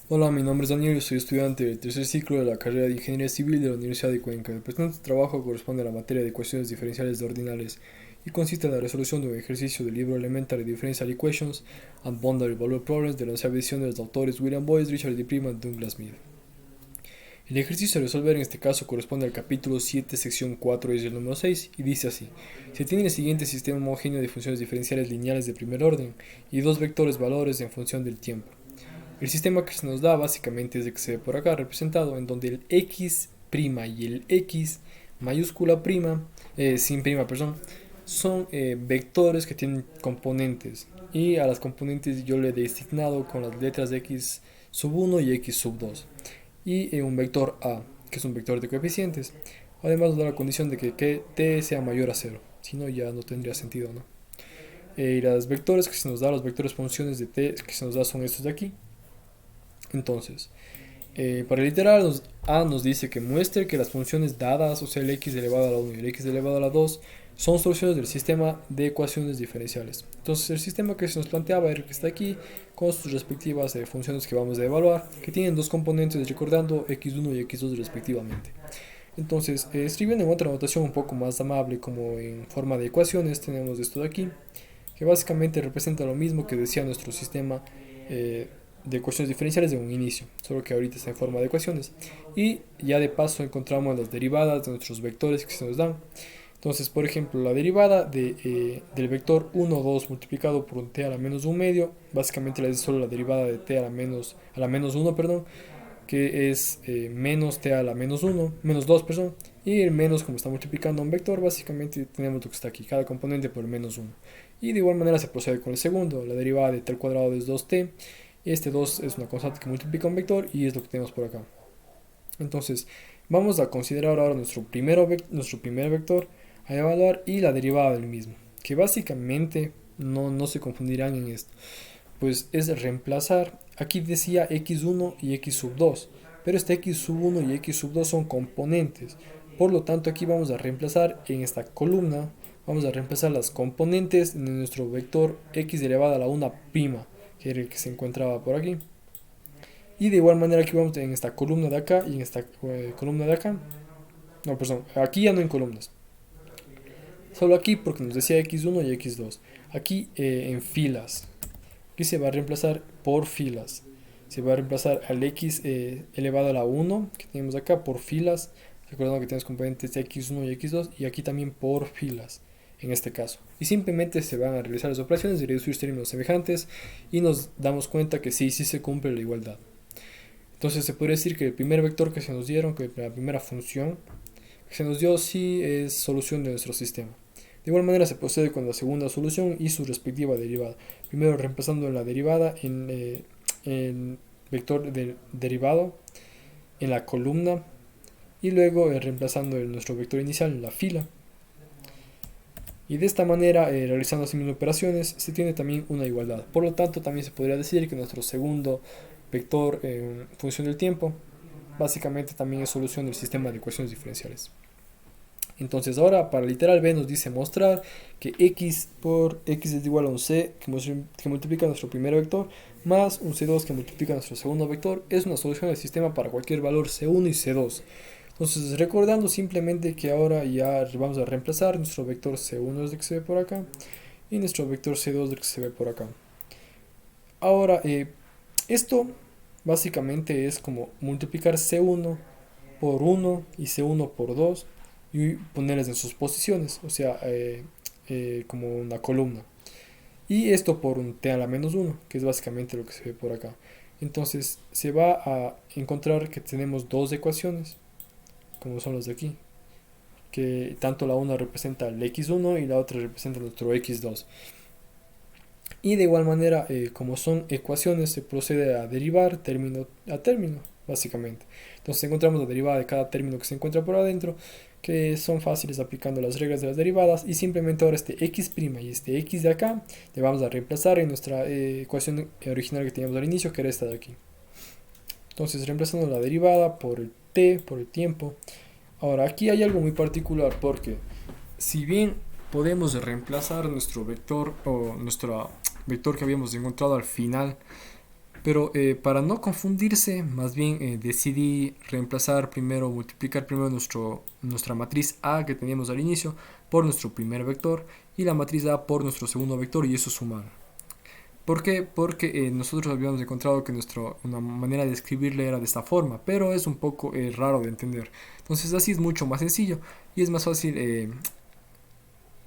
Hola, mi nombre es Daniel y soy estudiante del tercer ciclo de la carrera de Ingeniería Civil de la Universidad de Cuenca. El presente trabajo corresponde a la materia de ecuaciones diferenciales de ordinales y consiste en la resolución de un ejercicio del libro Elementary Differential Equations and Boundary Value Problems de la onceava edición de los autores William Boyce, Richard D. Prima y Douglas Smith. El ejercicio a resolver en este caso corresponde al capítulo 7, sección 4, es el número 6, y dice así: se tiene el siguiente sistema homogéneo de funciones diferenciales lineales de primer orden y dos vectores valores en función del tiempo. El sistema que se nos da básicamente es el que se ve por acá representado, en donde el x' y el x mayúscula prima, sin prima, perdón, son vectores que tienen componentes. Y a las componentes yo le he designado con las letras x sub 1 y x sub 2. Y un vector a, que es un vector de coeficientes. Además nos da la condición de que t sea mayor a 0. Si no, ya no tendría sentido, ¿no? Y los vectores que se nos da, los vectores funciones de t que se nos da son estos de aquí. Entonces, para el literal, A nos dice que muestre que las funciones dadas, o sea, el x elevado a la 1 y el x elevado a la 2, son soluciones del sistema de ecuaciones diferenciales. Entonces, el sistema que se nos planteaba era el que está aquí, con sus respectivas funciones que vamos a evaluar, que tienen dos componentes, recordando x1 y x2 respectivamente. Entonces, escribiendo en otra notación un poco más amable, como en forma de ecuaciones, tenemos esto de aquí, que básicamente representa lo mismo que decía nuestro sistema de ecuaciones diferenciales de un inicio, solo que ahorita está en forma de ecuaciones. Y ya de paso encontramos las derivadas de nuestros vectores que se nos dan. Entonces, por ejemplo, la derivada del vector 1, 2 multiplicado por un t a la menos 1 medio, básicamente es solo la derivada de t a la menos 1, perdón, que es menos t a la menos 1, menos 2, perdón, y el menos, como está multiplicando un vector, básicamente tenemos lo que está aquí, cada componente por el menos 1. Y de igual manera se procede con el segundo, la derivada de t al cuadrado es 2t, este 2 es una constante que multiplica un vector y es lo que tenemos por acá. Entonces, vamos a considerar ahora nuestro primer vector a evaluar y la derivada del mismo, que básicamente no se confundirán en esto, pues es reemplazar. Aquí decía x1 y x sub 2, pero este x sub 1 y x sub 2 son componentes. Por lo tanto, aquí vamos a reemplazar en esta columna, vamos a reemplazar las componentes de nuestro vector x elevado a la 1 prima, que era el que se encontraba por aquí. Y de igual manera aquí vamos en esta columna de acá y en esta columna de acá. No, perdón, aquí ya no en columnas. Solo aquí porque nos decía x1 y x2. Aquí en filas. Aquí se va a reemplazar por filas. Se va a reemplazar al x elevado a la 1 que tenemos acá por filas. Recordando que tenemos componentes de x1 y x2 y aquí también por filas en este caso. Y simplemente se van a realizar las operaciones de reducir términos semejantes y nos damos cuenta que sí se cumple la igualdad. Entonces se podría decir que el primer vector que se nos dieron, que la primera función que se nos dio, sí es solución de nuestro sistema. De igual manera se procede con la segunda solución y su respectiva derivada. Primero reemplazando la derivada en vector derivado en la columna y luego reemplazando nuestro vector inicial en la fila. Y de esta manera, realizando las mismas operaciones, se tiene también una igualdad. Por lo tanto, también se podría decir que nuestro segundo vector en función del tiempo básicamente también es solución del sistema de ecuaciones diferenciales. Entonces ahora para literal B nos dice mostrar que x por x es igual a un c que multiplica nuestro primer vector más un c2 que multiplica nuestro segundo vector es una solución del sistema para cualquier valor c1 y c2. Entonces recordando simplemente que ahora ya vamos a reemplazar nuestro vector c1 es el que se ve por acá y nuestro vector c2 es el que se ve por acá. Ahora esto básicamente es como multiplicar c1 por 1 y c1 por 2 y ponerles en sus posiciones, o sea, como una columna. Y esto por un t a la menos 1, que es básicamente lo que se ve por acá. Entonces se va a encontrar que tenemos dos ecuaciones, como son las de aquí, que tanto la una representa el x1 y la otra representa nuestro x2. Y de igual manera, como son ecuaciones, se procede a derivar término a término, básicamente. Entonces encontramos la derivada de cada término que se encuentra por adentro, que son fáciles aplicando las reglas de las derivadas, y simplemente ahora este x' y este x de acá le vamos a reemplazar en nuestra ecuación original que teníamos al inicio, que era esta de aquí. Entonces reemplazando la derivada por el t, por el tiempo. Ahora aquí hay algo muy particular porque si bien podemos reemplazar nuestro vector o nuestro vector que habíamos encontrado al final, Pero para no confundirse, más bien decidí multiplicar primero nuestra matriz A que teníamos al inicio por nuestro primer vector y la matriz A por nuestro segundo vector, y eso sumar. ¿Por qué? Porque nosotros habíamos encontrado que una manera de escribirle era de esta forma, pero es un poco raro de entender. Entonces así es mucho más sencillo y es más fácil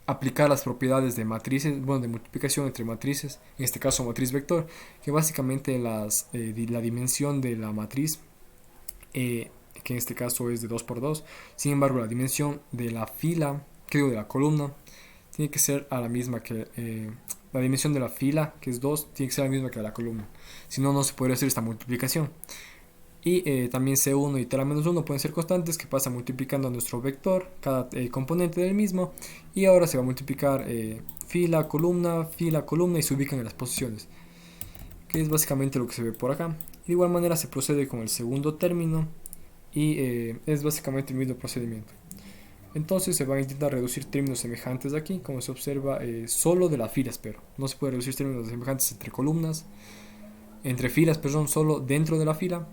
aplicar las propiedades de matrices, bueno, de multiplicación entre matrices, en este caso matriz vector, que básicamente la dimensión de la matriz, que en este caso es de 2 por 2, sin embargo la dimensión de la fila, que digo de la columna, tiene que ser a la misma que la dimensión de la fila, que es 2, tiene que ser la misma que la columna, si no, no se podría hacer esta multiplicación. Y también C1 y tera-1 pueden ser constantes que pasa multiplicando a nuestro vector, cada componente del mismo, y ahora se va a multiplicar fila, columna y se ubican en las posiciones, que es básicamente lo que se ve por acá. De igual manera se procede con el segundo término y es básicamente el mismo procedimiento. Entonces se van a intentar reducir términos semejantes aquí, como se observa solo de las filas, pero no se puede reducir términos semejantes entre filas, perdón, solo dentro de la fila.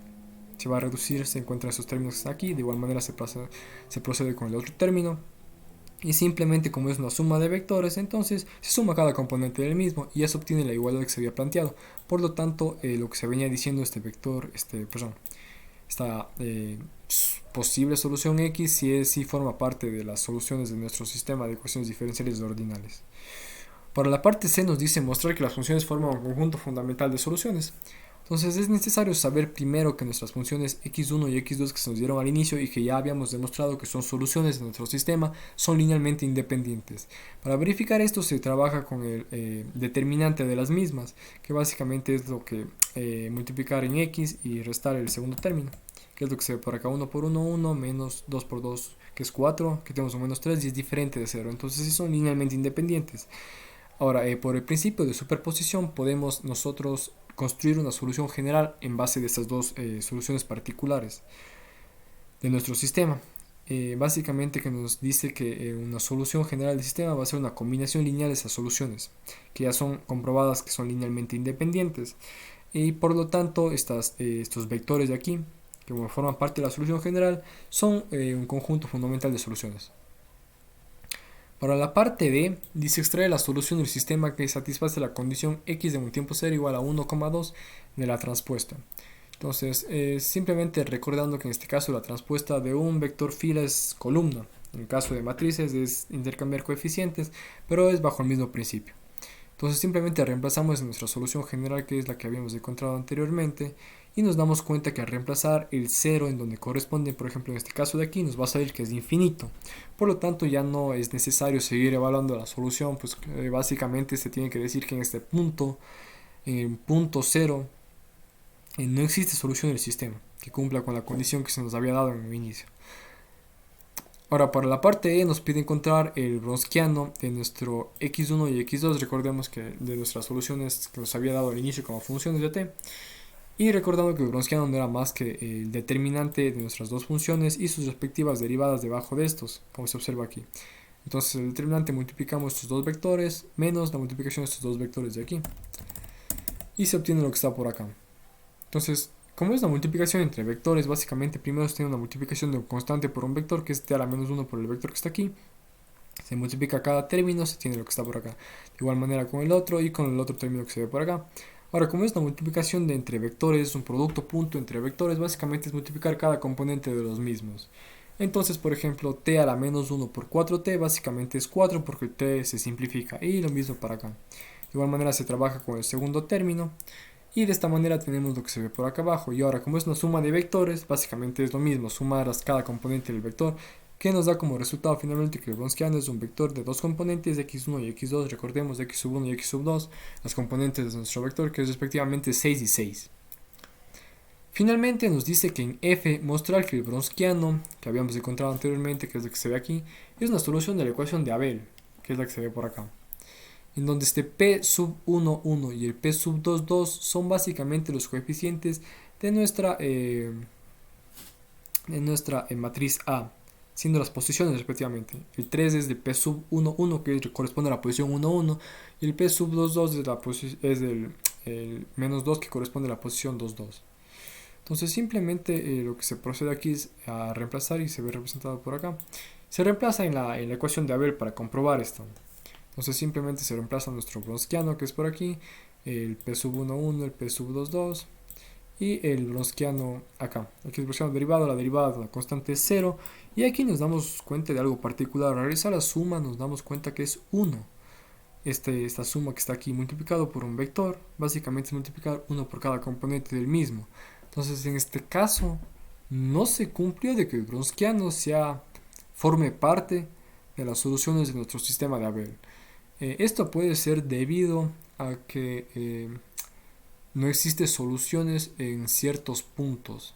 Se va a reducir, se encuentran esos términos que están aquí, de igual manera se procede con el otro término, y simplemente como es una suma de vectores, entonces se suma cada componente del mismo y eso obtiene la igualdad que se había planteado. Por lo tanto, lo que se venía diciendo esta posible solución X si forma parte de las soluciones de nuestro sistema de ecuaciones diferenciales ordinales. Para la parte C nos dice mostrar que las funciones forman un conjunto fundamental de soluciones. Entonces es necesario saber primero que nuestras funciones x1 y x2 que se nos dieron al inicio y que ya habíamos demostrado que son soluciones de nuestro sistema son linealmente independientes. Para verificar esto se trabaja con el determinante de las mismas, que básicamente es lo que multiplicar en x y restar el segundo término, que es lo que se ve por acá, 1 por 1, 1, menos 2 por 2, que es 4, que tenemos un menos 3 y es diferente de 0. Entonces sí son linealmente independientes. Ahora, por el principio de superposición podemos nosotros construir una solución general en base de estas dos soluciones particulares de nuestro sistema. Básicamente que nos dice que una solución general del sistema va a ser una combinación lineal de esas soluciones, que ya son comprobadas que son linealmente independientes. Y por lo tanto, estos vectores de aquí, que forman parte de la solución general, son un conjunto fundamental de soluciones. Para la parte D, dice extrae la solución del sistema que satisface la condición x de un tiempo 0 igual a 1,2 de la transpuesta. Entonces, simplemente recordando que en este caso la transpuesta de un vector fila es columna. En el caso de matrices es intercambiar coeficientes, pero es bajo el mismo principio. Entonces simplemente reemplazamos nuestra solución general, que es la que habíamos encontrado anteriormente, y nos damos cuenta que al reemplazar el 0 en donde corresponde, por ejemplo en este caso de aquí, nos va a salir que es infinito. Por lo tanto ya no es necesario seguir evaluando la solución, pues básicamente se tiene que decir que en este punto, en el punto 0, no existe solución del sistema que cumpla con la condición que se nos había dado en el inicio. Ahora, para la parte E nos pide encontrar el Wronskiano de nuestro x1 y x2. Recordemos que de nuestras soluciones que nos había dado al inicio como funciones de t. Y recordando que el Wronskiano no era más que el determinante de nuestras dos funciones y sus respectivas derivadas debajo de estos, como se observa aquí. Entonces el determinante multiplicamos estos dos vectores menos la multiplicación de estos dos vectores de aquí. Y se obtiene lo que está por acá. Entonces, como es una multiplicación entre vectores, básicamente primero se tiene una multiplicación de un constante por un vector, que es t a la menos 1 por el vector que está aquí. Se multiplica cada término, se tiene lo que está por acá. De igual manera con el otro y con el otro término que se ve por acá. Ahora, como es una multiplicación de entre vectores, un producto punto entre vectores, básicamente es multiplicar cada componente de los mismos. Entonces, por ejemplo, t a la menos 1 por 4t, básicamente es 4 porque el t se simplifica. Y lo mismo para acá. De igual manera se trabaja con el segundo término. Y de esta manera tenemos lo que se ve por acá abajo. Y ahora, como es una suma de vectores, básicamente es lo mismo, sumar a cada componente del vector, que nos da como resultado finalmente que el Wronskiano es un vector de dos componentes, x1 y x2. Recordemos x1 y x2, las componentes de nuestro vector, que es respectivamente 6 y 6. Finalmente nos dice que en F mostrar que el Wronskiano, que habíamos encontrado anteriormente, que es lo que se ve aquí, es una solución de la ecuación de Abel, que es la que se ve por acá, en donde este P sub 1, 1 y el P sub 2, 2 son básicamente los coeficientes de nuestra matriz A, siendo las posiciones respectivamente. El 3 es de P sub 1, 1, que corresponde a la posición 1, 1, y el P sub 2, 2 es del el menos 2 que corresponde a la posición 2, 2. Entonces simplemente lo que se procede aquí es a reemplazar y se ve representado por acá. Se reemplaza en la ecuación de Abel para comprobar esto. Entonces simplemente se reemplaza nuestro Wronskiano que es por aquí, el P sub 1, 1, el P sub 2, 2 y el Wronskiano acá. Aquí es el derivado, la derivada de la constante es 0 y aquí nos damos cuenta de algo particular. Al realizar la suma nos damos cuenta que es 1. Esta suma que está aquí multiplicado por un vector, básicamente es multiplicar 1 por cada componente del mismo. Entonces en este caso no se cumplió de que el Wronskiano forme parte de las soluciones de nuestro sistema de Abel. Esto puede ser debido a que no existe soluciones en ciertos puntos.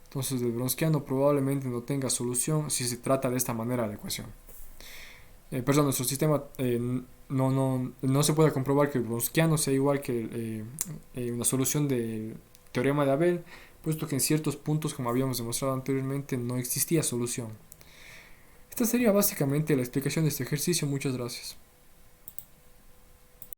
Entonces el Wronskiano probablemente no tenga solución si se trata de esta manera la ecuación. Perdón, nuestro sistema no se puede comprobar que el Wronskiano sea igual que una solución del teorema de Abel, puesto que en ciertos puntos, como habíamos demostrado anteriormente, no existía solución. Esta sería básicamente la explicación de este ejercicio. Muchas gracias.